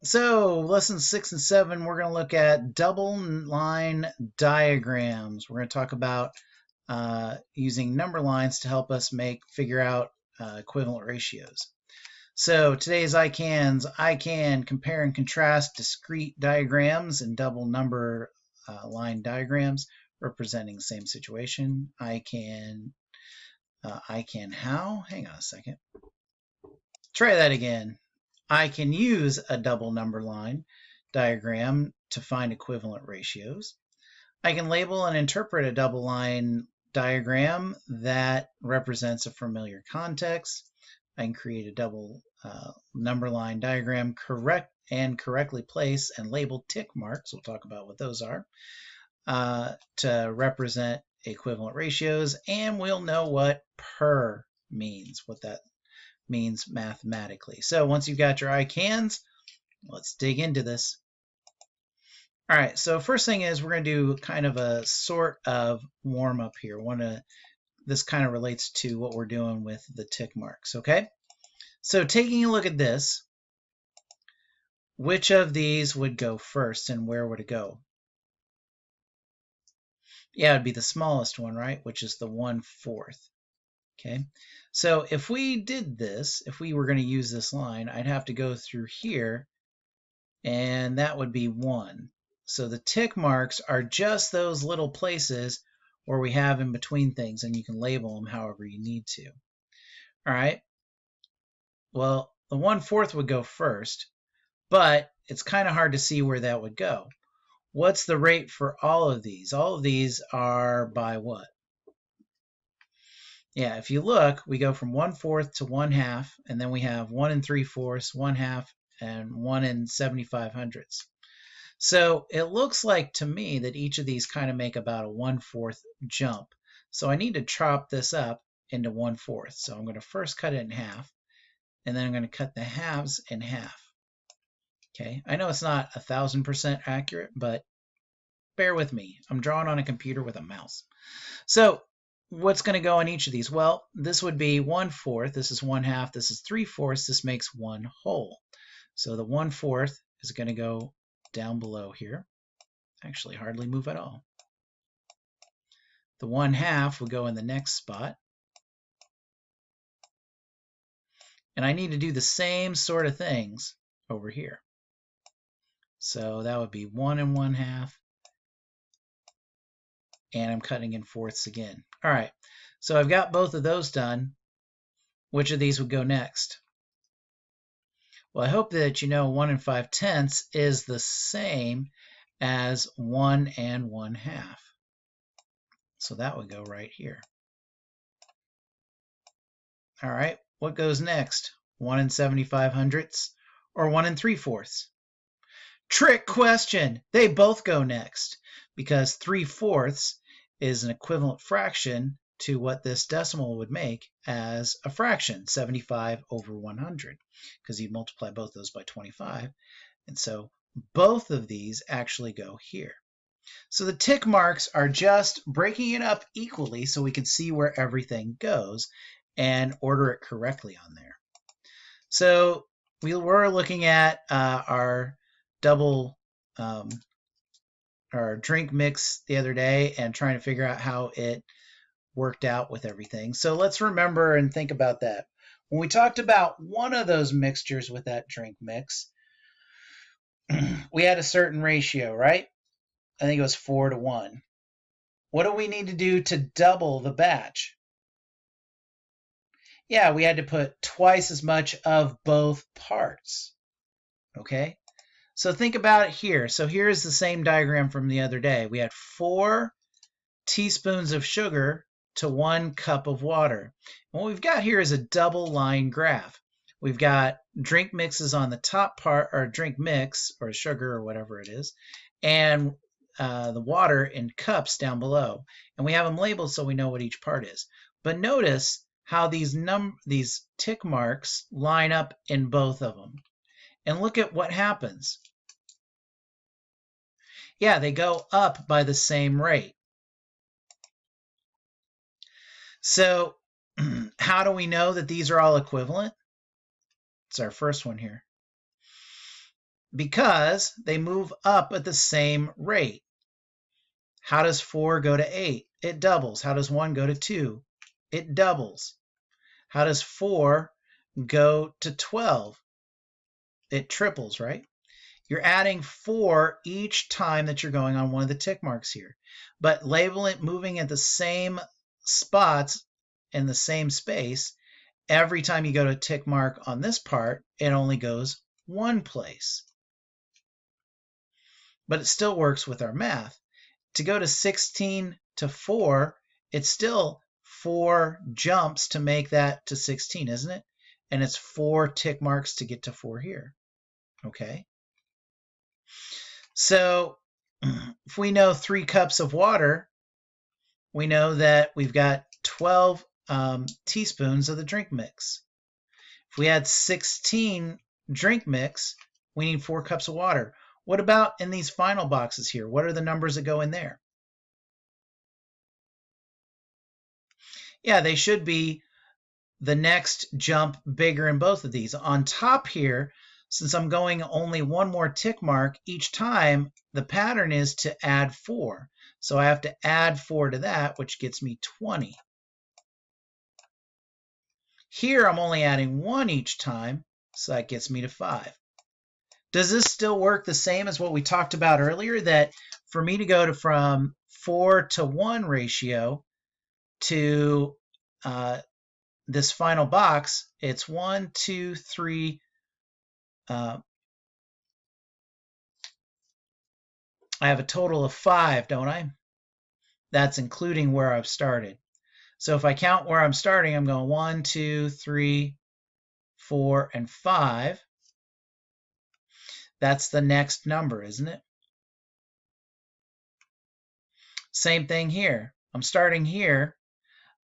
So, lesson 6 and 7, we're going to look at double line diagrams. We're going to talk about using number lines to help us figure out equivalent ratios. So, today's I can compare and contrast discrete diagrams and double number line diagrams representing the same situation. I can how? Hang on a second. Try that again. I can use a double number line diagram to find equivalent ratios. I can label and interpret a double line diagram that represents a familiar context. I can create a double number line diagram correctly place and label tick marks. We'll talk about what those are to represent equivalent ratios, and we'll know what per means, what that means mathematically. So once you've got your I cans, let's dig into this. All right, so first thing is we're going to do kind of a sort of warm up here. This kind of relates to what we're doing with the tick marks, okay? So taking a look at this, which of these would go first and where would it go? Yeah, it'd be the smallest one, right? Which is the 1/4. Okay, so if we did this, if we were going to use this line, I'd have to go through here, and that would be 1. So the tick marks are just those little places where we have in between things, and you can label them however you need to. All right, well, the 1/4 would go first, but it's kind of hard to see where that would go. What's the rate for all of these? All of these are by what? Yeah, if you look, we go from 1/4 to 1/2, and then we have 1 3/4, 1/2, and 1 75/100. So it looks like to me that each of these kind of make about a 1/4 jump. So I need to chop this up into 1/4. So I'm going to first cut it in half, and then I'm going to cut the halves in half. Okay, I know it's not 1000% accurate, but bear with me. I'm drawing on a computer with a mouse. So what's going to go in each of these? Well, this would be 1/4, this is 1/2, this is 3/4, this makes 1 whole. So the 1/4 is going to go down below here. Actually, hardly move at all. The 1/2 will go in the next spot. And I need to do the same sort of things over here. So that would be 1 1/2. And I'm cutting in fourths again. All right, so I've got both of those done. Which of these would go next? Well, I hope that you know 1 5/10 is the same as 1 1/2. So that would go right here. All right, what goes next? 1 75/100 or 1 3/4? Trick question. They both go next because 3/4 is an equivalent fraction to what this decimal would make as a fraction, 75 over 100, because you multiply both those by 25. And so both of these actually go here. So the tick marks are just breaking it up equally so we can see where everything goes and order it correctly on there. So we were looking at our double our drink mix the other day and trying to figure out how it worked out with everything. So let's remember and think about that. When we talked about one of those mixtures with that drink mix, we had a certain ratio, right? I think it was 4 to 1. What do we need to do to double the batch? Yeah, we had to put twice as much of both parts. Okay? So think about it here. So here's the same diagram from the other day. We had 4 teaspoons of sugar to 1 cup of water. And what we've got here is a double line graph. We've got drink mixes on the top part, or drink mix, or sugar, or whatever it is, and the water in cups down below. And we have them labeled so we know what each part is. But notice how these tick marks line up in both of them. And look at what happens. Yeah, they go up by the same rate. So how do we know that these are all equivalent? It's our first one here. because they move up at the same rate. How does 4 go to 8? It doubles. How does 1 go to 2? It doubles. How does 4 go to 12? It triples, right? You're adding 4 each time that you're going on one of the tick marks here. But label it moving at the same spots in the same space. Every time you go to a tick mark on this part, it only goes one place. But it still works with our math. To go to 16 to 4, it's still 4 jumps to make that to 16, isn't it? And it's 4 tick marks to get to 4 here. Okay. So if we know 3 cups of water, we know that we've got 12 teaspoons of the drink mix. If we add 16 drink mix, we need 4 cups of water. What about in these final boxes here? What are the numbers that go in there? Yeah, they should be the next jump bigger in both of these. On top here, since I'm going only one more tick mark each time, the pattern is to add 4. So I have to add 4 to that, which gets me 20. Here I'm only adding 1 each time, so that gets me to 5. Does this still work the same as what we talked about earlier, that for me to go from 4 to 1 ratio to this final box, it's 1, 2, 3. I have a total of 5, don't I? That's including where I've started. So if I count where I'm starting, I'm going 1, 2, 3, 4, and 5. That's the next number, isn't it? Same thing here. I'm starting here.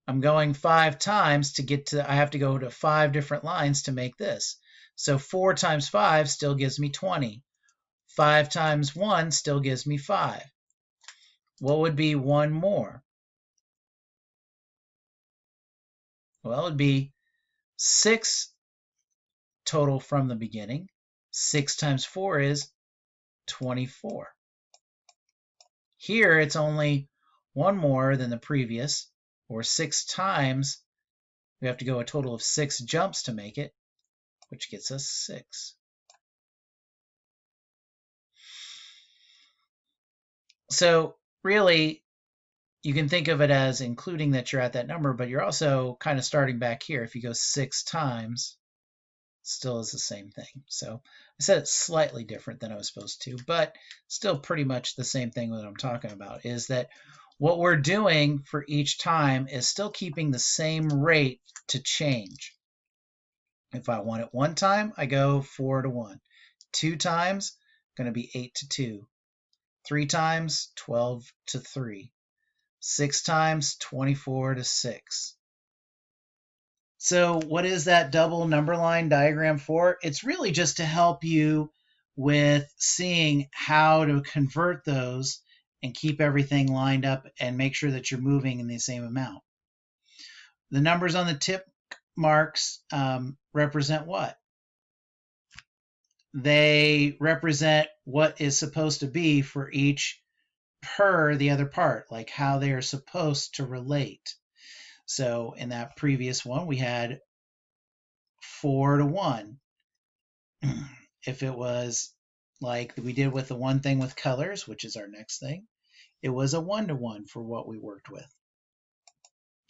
I'm going 5 times to get to, I have to go to 5 different lines to make this. So 4 times 5 still gives me 20. 5 times 1 still gives me 5. What would be one more? Well, it would be 6 total from the beginning. 6 times 4 is 24. Here it's only one more than the previous, or 6 times. We have to go a total of 6 jumps to make it, which gets us 6. So really, you can think of it as including that you're at that number, but you're also kind of starting back here. If you go 6 times, still is the same thing. So I said it's slightly different than I was supposed to, but still pretty much the same thing that I'm talking about, is that what we're doing for each time is still keeping the same rate to change. If I want it 1 time, I go 4 to 1. 2 times, going to be 8 to 2. 3 times, 12 to 3. 6 times, 24 to 6. So what is that double number line diagram for? It's really just to help you with seeing how to convert those and keep everything lined up and make sure that you're moving in the same amount. The numbers on the tick marks represent what? They represent what is supposed to be for each per the other part, like how they are supposed to relate. So in that previous one, we had 4 to 1. If it was like we did with the one thing with colors, which is our next thing, it was a 1 to 1 for what we worked with.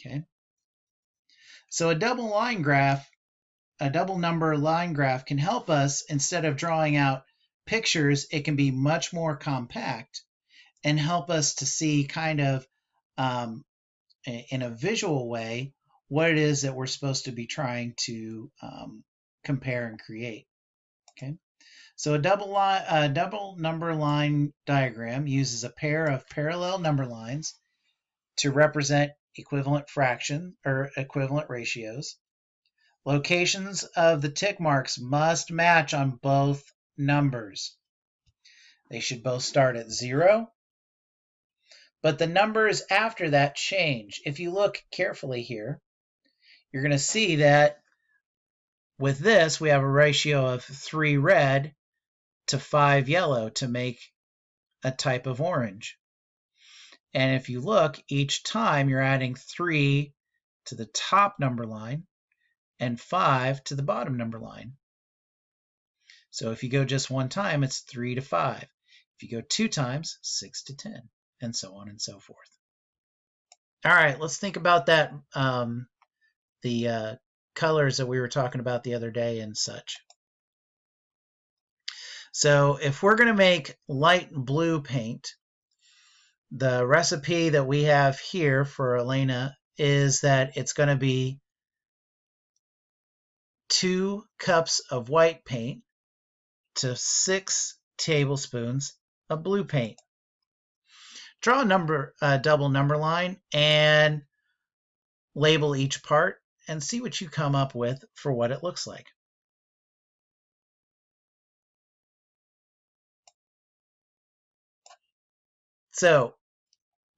Okay. So a double line graph, a double number line graph can help us, instead of drawing out pictures, it can be much more compact and help us to see kind of in a visual way what it is that we're supposed to be trying to compare and create. Okay, so a double number line diagram uses a pair of parallel number lines to represent equivalent fraction or equivalent ratios. Locations of the tick marks must match on both numbers. They should both start at 0. But the numbers after that change. If you look carefully here, you're going to see that with this, we have a ratio of 3 red to 5 yellow to make a type of orange. And if you look, each time you're adding 3 to the top number line and 5 to the bottom number line. So if you go just one time, it's 3 to 5. If you go 2 times, 6 to 10, and so on and so forth. All right, let's think about that, the colors that we were talking about the other day and such. So if we're going to make light blue paint, the recipe that we have here for Elena is that it's going to be 2 cups of white paint to 6 tablespoons of blue paint. Draw a double number line and label each part and see what you come up with for what it looks like. So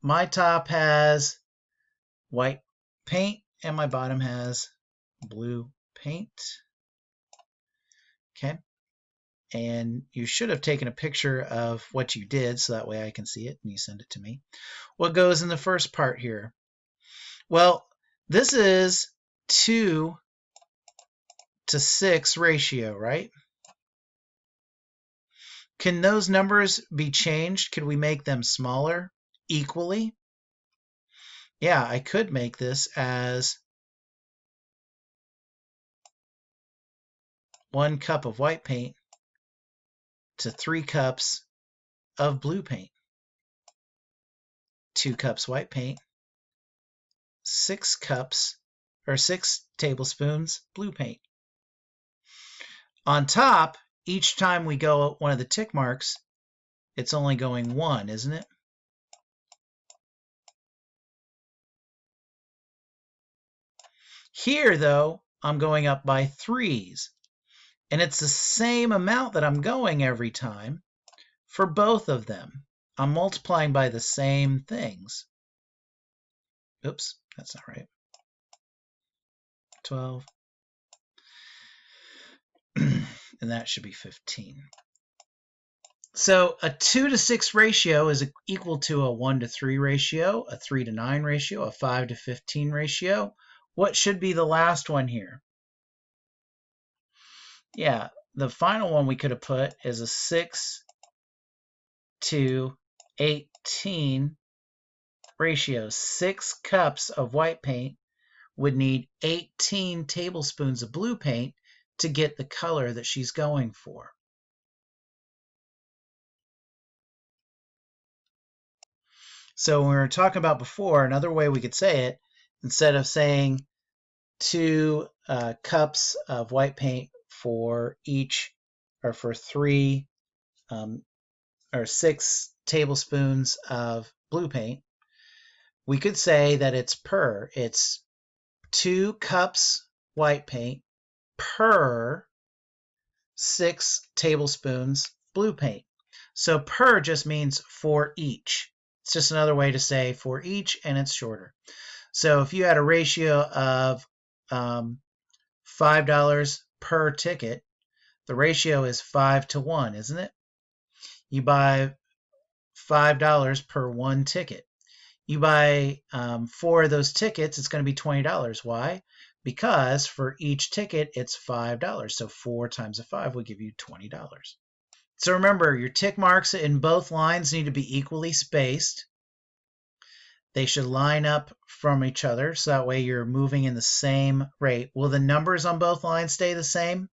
my top has white paint and my bottom has blue paint. Okay. And you should have taken a picture of what you did so that way I can see it and you send it to me. What goes in the first part here? Well, this is 2 to 6 ratio, right? Can those numbers be changed? Could we make them smaller equally? Yeah, I could make this as 1 cup of white paint to 3 cups of blue paint. 2 cups white paint, 6 cups or 6 tablespoons blue paint. On top, each time we go one of the tick marks, it's only going 1, isn't it? Here, though, I'm going up by 3s, and it's the same amount that I'm going every time for both of them. I'm multiplying by the same things. Oops, that's not right. 12. And that should be 15. So a 2 to 6 ratio is equal to a 1 to 3 ratio, a 3 to 9 ratio, a 5 to 15 ratio. What should be the last one here? Yeah, the final one we could have put is a 6 to 18 ratio. 6 cups of white paint would need 18 tablespoons of blue paint to get the color that she's going for. So when we were talking about before, another way we could say it, instead of saying 2 cups of white paint for each, or for 3 or 6 tablespoons of blue paint, we could say that it's 2 cups white paint per 6 tablespoons blue paint. So per just means for each. It's just another way to say for each, and it's shorter. So if you had a ratio of $5 per ticket, the ratio is 5 to 1, isn't it? You buy $5 per 1 ticket. You buy 4 of those tickets, it's going to be $20. Why? Because for each ticket, it's $5. So 4 times a 5 will give you $20. So remember, your tick marks in both lines need to be equally spaced. They should line up from each other, so that way you're moving in the same rate. Will the numbers on both lines stay the same?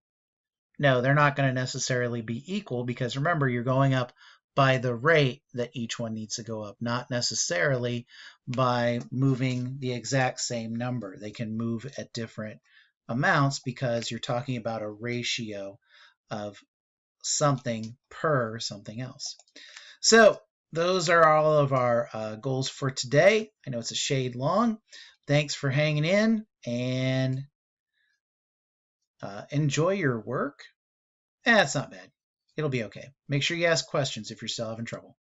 No, they're not going to necessarily be equal, because remember, you're going up by the rate that each one needs to go up, not necessarily by moving the exact same number. They can move at different amounts because you're talking about a ratio of something per something else. So those are all of our goals for today. I know it's a shade long. Thanks for hanging in, and enjoy your work. It's not bad. It'll be okay. Make sure you ask questions if you're still having trouble.